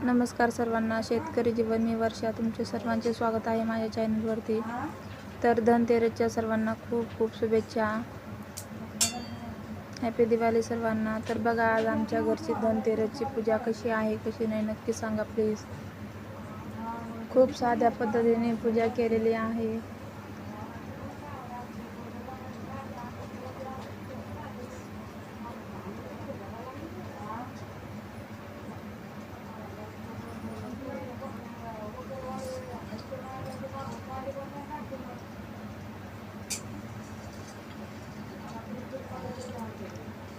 नमस्कार सर्वांना. शेतकरी जीवन मी वर्षा तुमचे सर्वांचे स्वागत आहे माझ्या चॅनलवरती. तर धनतेरसच्या सर्वांना खूप खूप शुभेच्छा. हॅपी दिवाळी सर्वांना. तर बघा, आज आमच्या घरची धनतेरसची पूजा कशी आहे कशी नाही नक्की सांगा प्लीज. खूप साध्या पद्धतीने पूजा केलेली आहे.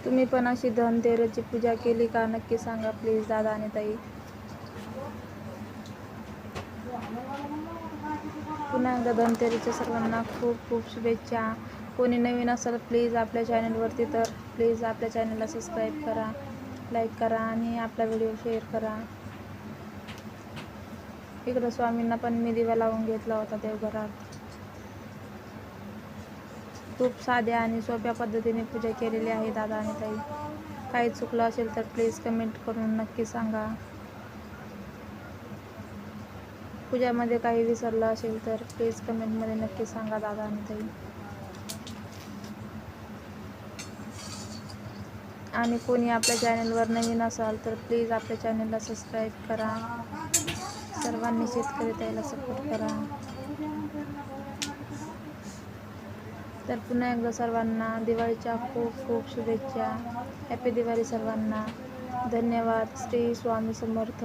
तुम्ही पण अशी धनतेरसची पूजा केली का नक्की सांगा प्लीज दादा आणि ताई. पुन्हा एकदा धनतेरसच्या सर्वांना खूप खूप शुभेच्छा. कोणी नवीन असेल प्लीज आपल्या चॅनलवरती तर प्लीज आपल्या चॅनलला सबस्क्राईब करा, लाईक करा आणि आपला व्हिडिओ शेअर करा. इकडं स्वामींना पण मी दिवा लावून घेतला होता देवघरात. खूप साध्या आणि सोप्या पद्धतीने पूजा केलेली आहे दादा आणि ताई. काही चुकलं असेल तर प्लीज कमेंट करून नक्की सांगा. पूजामध्ये काही विसरलं असेल तर प्लीज कमेंटमध्ये नक्की सांगा दादा आणि ताई. आणि कोणी आपल्या चॅनलवर नवीन असाल तर प्लीज आपल्या चॅनलला सबस्क्राईब करा. सर्वांनी शेतकरी ताईला सपोर्ट करा. तर पुन्हा एकदा सर्वांना दिवाळीच्या खूप खूप शुभेच्छा. हॅपी दिवाळी सर्वांना. धन्यवाद. श्री स्वामी समर्थ.